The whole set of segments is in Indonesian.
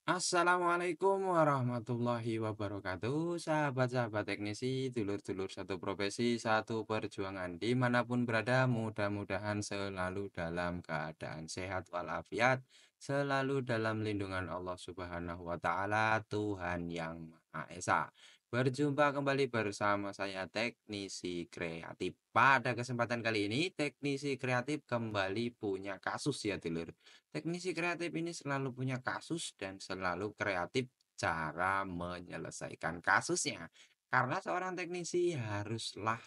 Assalamualaikum warahmatullahi wabarakatuh. Sahabat-sahabat teknisi, dulur-dulur satu profesi, satu perjuangan dimanapun berada, mudah-mudahan selalu dalam keadaan sehat walafiat, selalu dalam lindungan Allah Subhanahu wa Ta'ala, Tuhan yang Maha Esa. Berjumpa kembali bersama saya, Teknisi Kreatif. Pada kesempatan kali ini, Teknisi Kreatif kembali punya kasus ya, dulur. Teknisi kreatif ini selalu punya kasus dan selalu kreatif cara menyelesaikan kasusnya. Karena seorang teknisi haruslah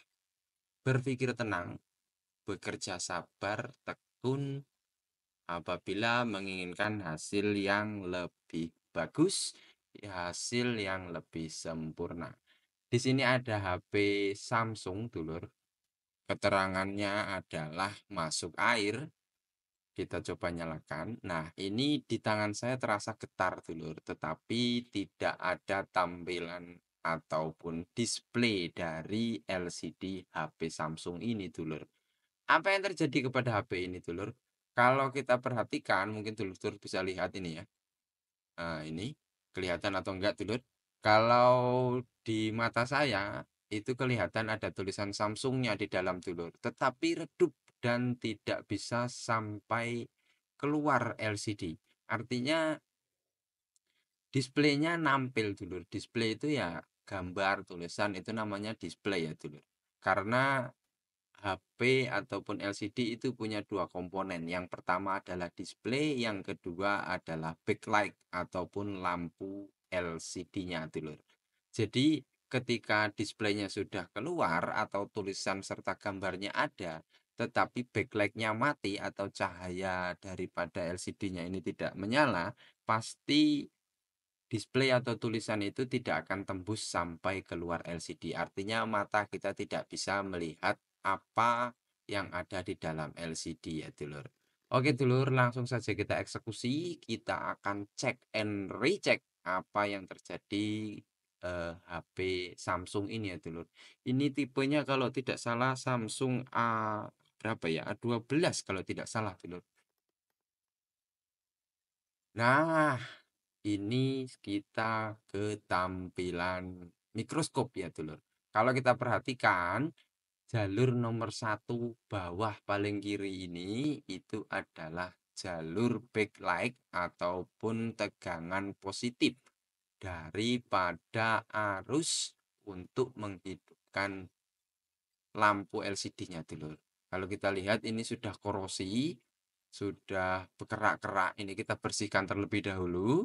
berpikir tenang, bekerja sabar, tekun apabila menginginkan hasil yang lebih bagus, hasil yang lebih sempurna. Di sini ada HP Samsung, dulur. Keterangannya adalah masuk air. Kita coba nyalakan. Nah, ini di tangan saya terasa getar, dulur, tetapi tidak ada tampilan ataupun display dari LCD HP Samsung ini, dulur. Apa yang terjadi kepada HP ini, dulur? Kalau kita perhatikan, mungkin dulur-dulur bisa lihat ini ya. Nah, ini kelihatan atau enggak, dulur? Kalau di mata saya itu kelihatan ada tulisan Samsungnya di dalam, dulur, tetapi redup dan tidak bisa sampai keluar LCD. Artinya displaynya nampil, dulur. Display itu ya gambar, tulisan itu namanya display ya, dulur. Karena HP ataupun LCD itu punya dua komponen. Yang pertama adalah display, yang kedua adalah backlight ataupun lampu LCD-nya, dulur. Jadi ketika displaynya sudah keluar atau tulisan serta gambarnya ada, tetapi backlight-nya mati atau cahaya daripada LCD-nya ini tidak menyala, pasti display atau tulisan itu tidak akan tembus sampai keluar LCD. Artinya mata kita tidak bisa melihat apa yang ada di dalam LCD ya, dulur. Oke, dulur, langsung saja kita eksekusi. Kita akan cek and recheck apa yang terjadi HP Samsung ini ya, dulur. Ini tipenya kalau tidak salah Samsung A berapa ya? A12 kalau tidak salah, dulur. Nah, ini kita ke tampilan mikroskop ya, dulur. Kalau kita perhatikan, jalur nomor satu bawah paling kiri ini itu adalah jalur backlight ataupun tegangan positif daripada arus untuk menghidupkan lampu LCD-nya, dulur. Kalau kita lihat ini sudah korosi, sudah berkerak-kerak. Ini kita bersihkan terlebih dahulu.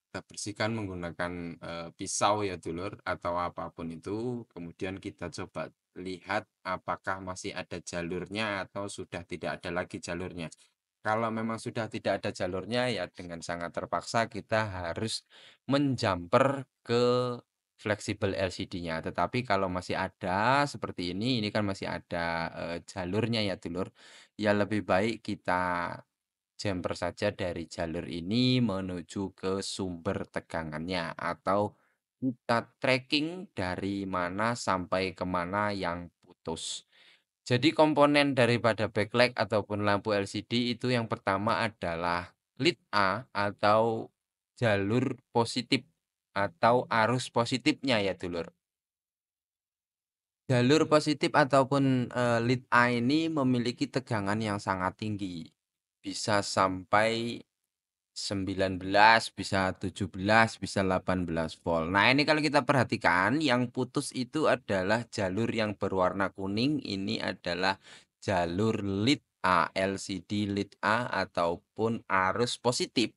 Kita bersihkan menggunakan pisau ya, dulur, atau apapun itu. Kemudian kita coba lihat apakah masih ada jalurnya atau sudah tidak ada lagi jalurnya. Kalau memang sudah tidak ada jalurnya, ya dengan sangat terpaksa kita harus menjumper ke fleksibel LCD-nya. Tetapi kalau masih ada seperti ini kan masih ada jalurnya ya, dulur. Ya lebih baik kita jumper saja dari jalur ini menuju ke sumber tegangannya, atau kita tracking dari mana sampai kemana yang putus. Jadi komponen daripada backlight ataupun lampu LCD itu yang pertama adalah lead A atau jalur positif atau arus positifnya ya, dulur. Jalur positif ataupun lead A ini memiliki tegangan yang sangat tinggi. Bisa sampai 19, bisa 17, bisa 18 volt. Nah, ini kalau kita perhatikan yang putus itu adalah jalur yang berwarna kuning. Ini adalah jalur lead A, LCD lead A ataupun arus positif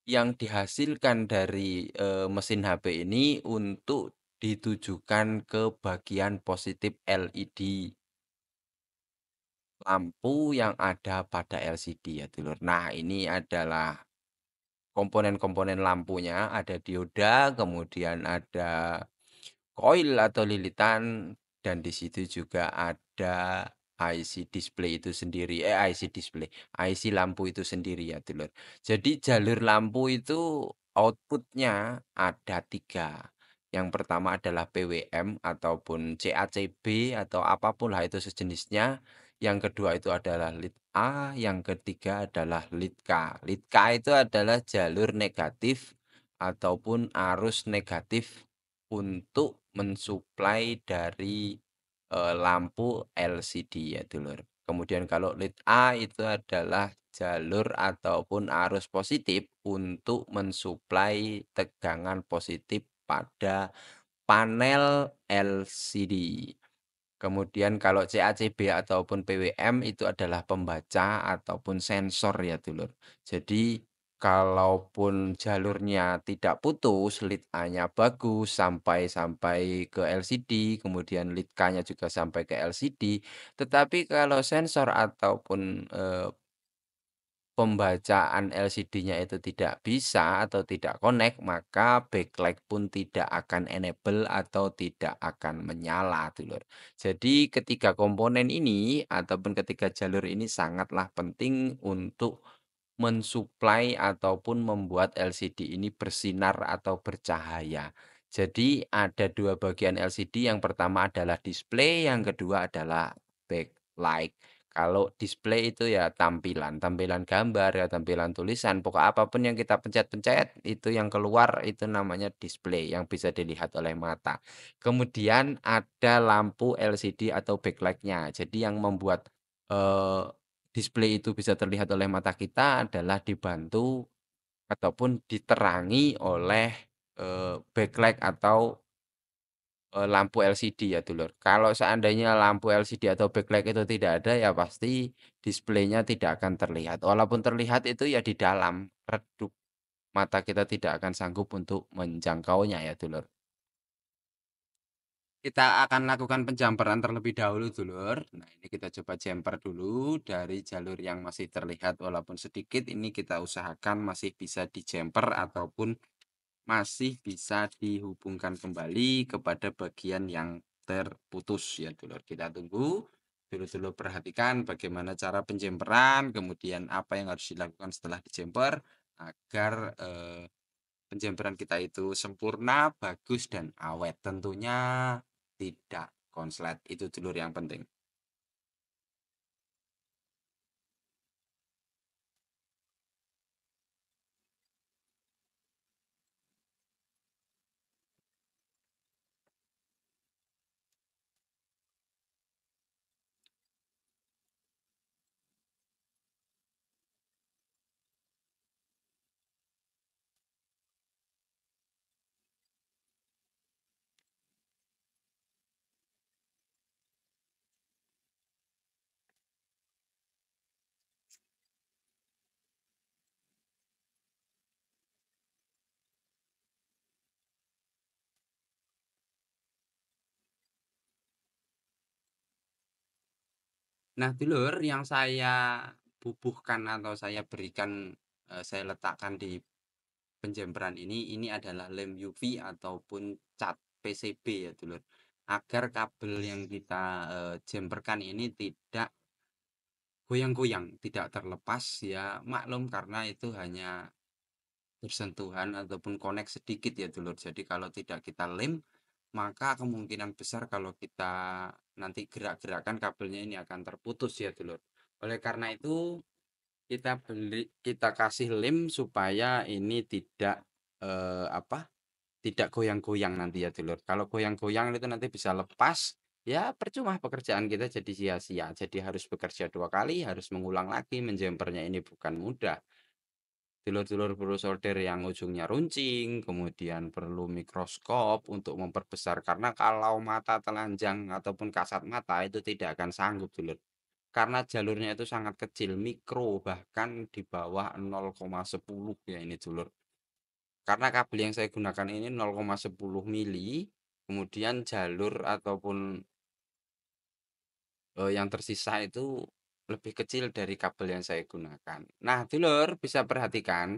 yang dihasilkan dari mesin HP ini untuk ditujukan ke bagian positif LED lampu yang ada pada LCD ya, dulur. Nah, ini adalah komponen-komponen lampunya, ada dioda, kemudian ada koil atau lilitan, dan di situ juga ada IC display itu sendiri, IC display, IC lampu itu sendiri ya, dulur. Jadi jalur lampu itu outputnya ada tiga. Yang pertama adalah PWM ataupun CACB atau apapun lah itu sejenisnya. yang kedua itu adalah lead A, yang ketiga adalah lead K. Lead K itu adalah jalur negatif ataupun arus negatif untuk mensuplai dari, lampu LCD ya dulur. Kemudian kalau lead A itu adalah jalur ataupun arus positif untuk mensuplai tegangan positif pada panel LCD. Kemudian kalau CACB ataupun PWM itu adalah pembaca ataupun sensor ya dulur. Jadi kalaupun jalurnya tidak putus, lead A-nya bagus sampai sampai ke LCD, kemudian lead K-nya juga sampai ke LCD, tetapi kalau sensor ataupun, pembacaan LCD-nya itu tidak bisa atau tidak connect, maka backlight pun tidak akan enable atau tidak akan menyala, dulur. Jadi ketiga komponen ini ataupun ketiga jalur ini sangatlah penting untuk mensuplai ataupun membuat LCD ini bersinar atau bercahaya. Jadi ada 2 bagian LCD, yang pertama adalah display, yang kedua adalah backlight. Kalau display itu ya tampilan, tampilan gambar, ya tampilan tulisan, pokok apapun yang kita pencet-pencet, itu yang keluar itu namanya display, yang bisa dilihat oleh mata. Kemudian ada lampu LCD atau backlight-nya. Jadi yang membuat, eee display itu bisa terlihat oleh mata kita adalah dibantu ataupun diterangi oleh, backlight atau, lampu LCD ya dulur. Kalau seandainya lampu LCD atau backlight itu tidak ada, ya pasti displaynya tidak akan terlihat. Walaupun terlihat itu ya di dalam, redup, mata kita tidak akan sanggup untuk menjangkaunya ya dulur. Kita akan lakukan penjamperan terlebih dahulu dulur. Nah, ini kita coba jumper dulu dari jalur yang masih terlihat walaupun sedikit, ini kita usahakan masih bisa dijumper ataupun masih bisa dihubungkan kembali kepada bagian yang terputus ya dulur. Kita tunggu, dulu-dulu perhatikan bagaimana cara penjemperan, kemudian apa yang harus dilakukan setelah dijemper agar penjemperan kita itu sempurna, bagus, dan awet. Tentunya tidak konslet. Itu dulur yang penting. Nah, dulur yang saya bubuhkan atau saya berikan, saya letakkan di penjemperan ini adalah lem UV ataupun cat PCB ya dulur. Agar kabel yang kita jemperkan ini tidak goyang-goyang, tidak terlepas ya maklum karena itu hanya bersentuhan ataupun connect sedikit ya dulur. Jadi kalau tidak kita lem, maka kemungkinan besar kalau kita nanti gerak-gerakan kabelnya ini akan terputus ya dulur. Oleh karena itu kita kasih lem supaya ini tidak apa? Tidak goyang-goyang nanti ya dulur. Kalau goyang-goyang itu nanti bisa lepas, ya percuma pekerjaan kita jadi sia-sia. Jadi harus bekerja 2 kali, harus mengulang lagi menjempernya ini bukan mudah. Dulur-dulur perlu solder yang ujungnya runcing, kemudian perlu mikroskop untuk memperbesar karena kalau mata telanjang ataupun kasat mata itu tidak akan sanggup dulur. Karena jalurnya itu sangat kecil, mikro, bahkan di bawah 0,10 ya ini dulur. Karena kabel yang saya gunakan ini 0,10 mili, kemudian jalur ataupun yang tersisa itu lebih kecil dari kabel yang saya gunakan. Nah, dulur bisa perhatikan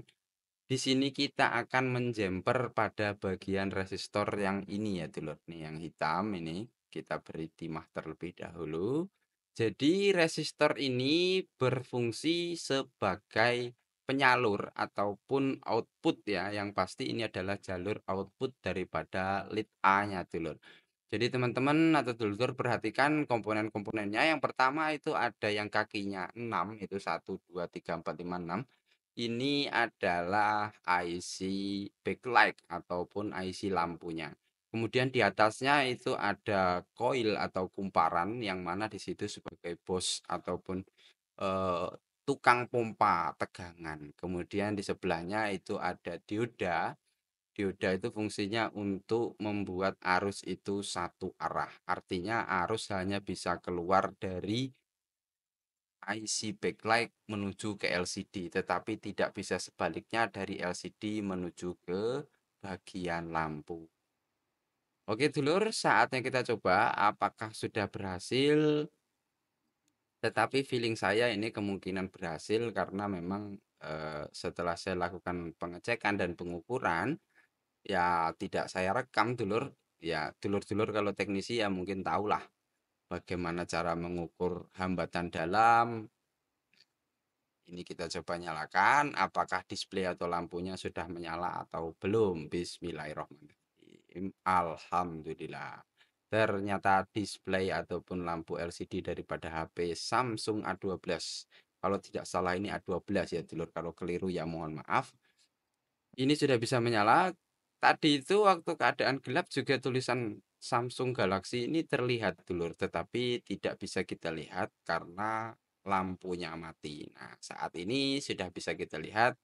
di sini kita akan menjemper pada bagian resistor yang ini ya dulur, nih yang hitam ini kita beri timah terlebih dahulu. Jadi resistor ini berfungsi sebagai penyalur ataupun output ya, yang pasti ini adalah jalur output daripada lead A-nya dulur. Jadi teman-teman atau dulur perhatikan komponen-komponennya. Yang pertama itu ada yang kakinya 6, itu 1, 2, 3, 4, 5, 6. Ini adalah IC backlight ataupun IC lampunya. Kemudian di atasnya itu ada coil atau kumparan yang mana di situ sebagai bos ataupun eh, tukang pompa tegangan. Kemudian di sebelahnya itu ada dioda. Dioda itu fungsinya untuk membuat arus itu satu arah. Artinya arus hanya bisa keluar dari IC backlight menuju ke LCD, tetapi tidak bisa sebaliknya dari LCD menuju ke bagian lampu. Oke, dulur, saatnya kita coba apakah sudah berhasil. Tetapi feeling saya ini kemungkinan berhasil karena memang setelah saya lakukan pengecekan dan pengukuran, ya tidak saya rekam, dulur. Ya, dulur-dulur kalau teknisi ya mungkin tahulah bagaimana cara mengukur hambatan dalam. Ini kita coba nyalakan, apakah display atau lampunya sudah menyala atau belum. Bismillahirrahmanirrahim. Alhamdulillah. Ternyata display ataupun lampu LCD daripada HP Samsung A12. Kalau tidak salah ini A12 ya, dulur. Kalau keliru ya mohon maaf. Ini sudah bisa menyala. Tadi itu waktu keadaan gelap juga tulisan Samsung Galaxy ini terlihat, dulur, tetapi tidak bisa kita lihat karena lampunya mati. Nah, saat ini sudah bisa kita lihat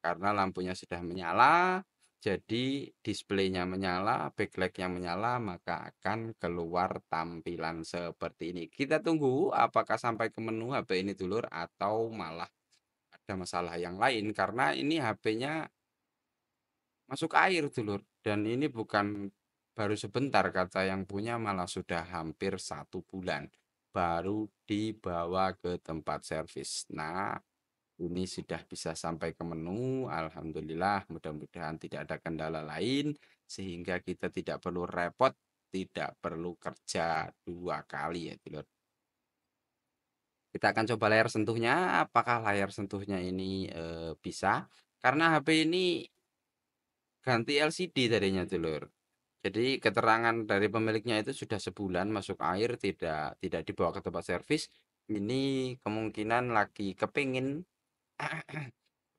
karena lampunya sudah menyala, jadi displaynya menyala, backlightnya menyala, maka akan keluar tampilan seperti ini. Kita tunggu apakah sampai ke menu HP ini, dulur, atau malah ada masalah yang lain karena ini HP-nya masuk air, dulur. Dan ini bukan baru sebentar, kata yang punya malah sudah hampir 1 bulan. Baru dibawa ke tempat servis. Nah, ini sudah bisa sampai ke menu. Alhamdulillah, mudah-mudahan tidak ada kendala lain. Sehingga kita tidak perlu repot, tidak perlu kerja 2 kali ya, dulur. Kita akan coba layar sentuhnya. Apakah layar sentuhnya ini bisa? Karena HP ini ganti LCD tadinya, dulur. Jadi keterangan dari pemiliknya itu sudah sebulan masuk air, tidak dibawa ke tempat servis. Ini kemungkinan lagi kepingin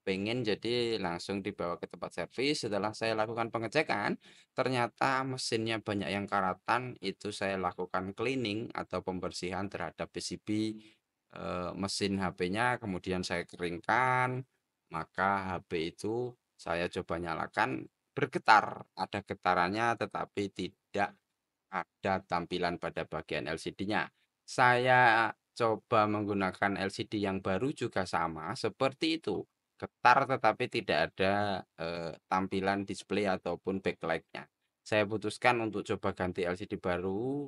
pengen, jadi langsung dibawa ke tempat servis. Setelah saya lakukan pengecekan, ternyata mesinnya banyak yang karatan. Itu saya lakukan cleaning atau pembersihan terhadap PCB mesin HP-nya, kemudian saya keringkan. Maka HP itu saya coba nyalakan, bergetar, ada getarannya, tetapi tidak ada tampilan pada bagian LCD-nya. Saya coba menggunakan LCD yang baru juga sama seperti itu. Getar tetapi tidak ada tampilan display ataupun backlight-nya. Saya putuskan untuk coba ganti LCD baru.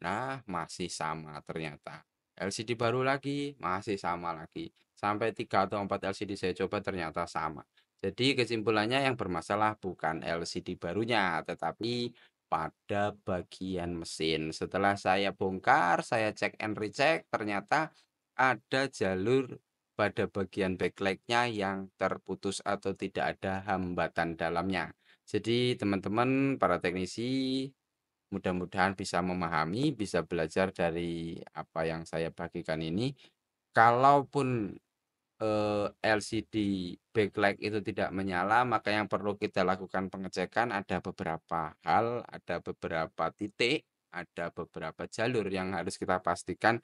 Nah, masih sama ternyata. LCD baru lagi, masih sama lagi. Sampai 3 atau 4 LCD saya coba ternyata sama. Jadi kesimpulannya yang bermasalah bukan LCD barunya, tetapi pada bagian mesin. Setelah saya bongkar, saya cek and recheck, ternyata ada jalur pada bagian backlight-nya yang terputus atau tidak ada hambatan dalamnya. Jadi teman-teman para teknisi mudah-mudahan bisa memahami, bisa belajar dari apa yang saya bagikan ini. Kalaupun LCD backlight itu tidak menyala, maka yang perlu kita lakukan pengecekan ada beberapa hal, ada beberapa titik, ada beberapa jalur yang harus kita pastikan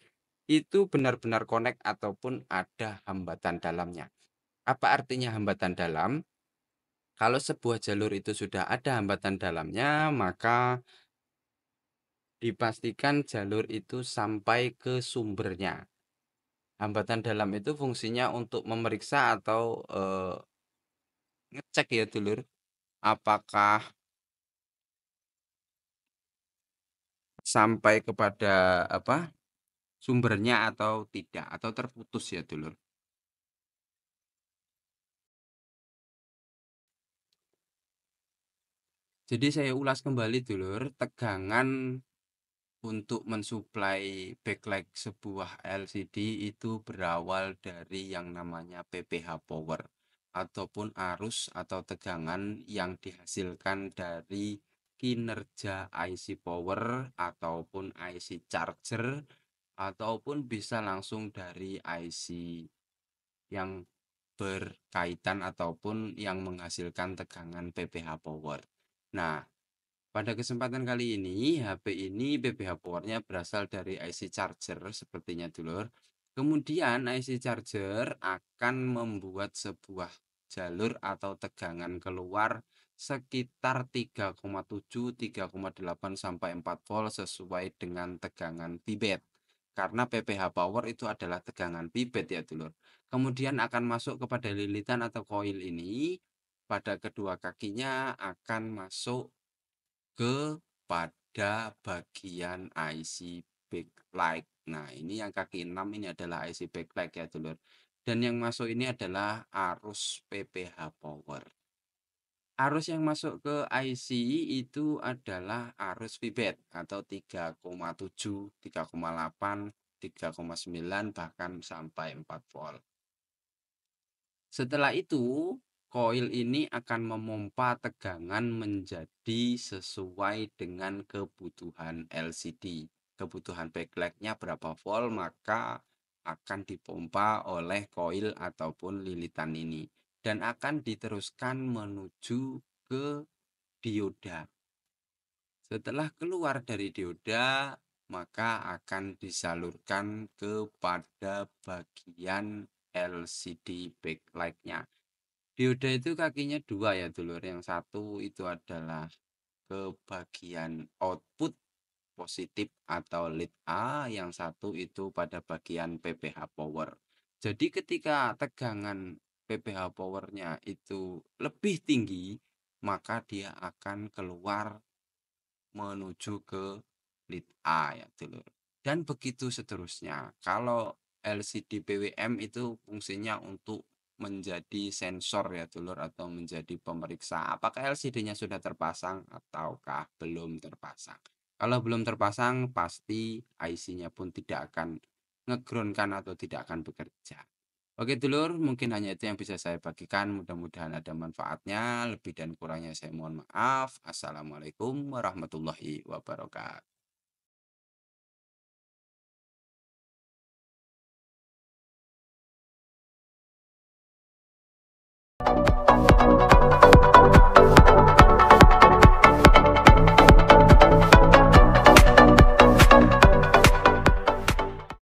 itu benar-benar connect ataupun ada hambatan dalamnya. Apa artinya hambatan dalam? Kalau sebuah jalur itu sudah ada hambatan dalamnya, maka dipastikan jalur itu sampai ke sumbernya. Hambatan dalam itu fungsinya untuk memeriksa atau ngecek ya, dulur, apakah sampai kepada apa sumbernya atau tidak, atau terputus ya, dulur. Jadi saya ulas kembali, dulur, tegangan untuk mensuplai backlight sebuah LCD itu berawal dari yang namanya PPH power ataupun arus atau tegangan yang dihasilkan dari kinerja IC power ataupun IC charger ataupun bisa langsung dari IC yang berkaitan ataupun yang menghasilkan tegangan PPH power. Nah, pada kesempatan kali ini, HP ini PPH powernya berasal dari IC charger sepertinya dulur. Kemudian IC charger akan membuat sebuah jalur atau tegangan keluar sekitar 3,7, 3,8 sampai 4 volt sesuai dengan tegangan pibet. Karena PPH power itu adalah tegangan pibet ya dulur. Kemudian akan masuk kepada lilitan atau koil ini. Pada kedua kakinya akan masuk kepada bagian IC backlight. Nah, ini yang kaki 6 ini adalah IC backlight ya, dulur. Dan yang masuk ini adalah arus PPH power. Arus yang masuk ke IC itu adalah arus VBAT atau 3,7, 3,8, 3,9 bahkan sampai 4 volt. Setelah itu, koil ini akan memompa tegangan menjadi sesuai dengan kebutuhan LCD. Kebutuhan backlightnya berapa volt, maka akan dipompa oleh koil ataupun lilitan ini. Dan akan diteruskan menuju ke dioda. Setelah keluar dari dioda, maka akan disalurkan kepada bagian LCD backlight-nya. Dioda itu kakinya dua ya dulur. Yang satu itu adalah ke bagian output positif atau lead A, yang satu itu pada bagian PPH power. Jadi ketika tegangan PPH powernya itu lebih tinggi, maka dia akan keluar menuju ke lead A ya dulur. Dan begitu seterusnya. Kalau LCD PWM itu fungsinya untuk menjadi sensor ya dulur atau menjadi pemeriksa apakah LCD-nya sudah terpasang ataukah belum terpasang. Kalau belum terpasang pasti IC-nya pun tidak akan ngegroundkan atau tidak akan bekerja. Oke dulur, mungkin hanya itu yang bisa saya bagikan. Mudah-mudahan ada manfaatnya. Lebih dan kurangnya saya mohon maaf. Assalamualaikum warahmatullahi wabarakatuh.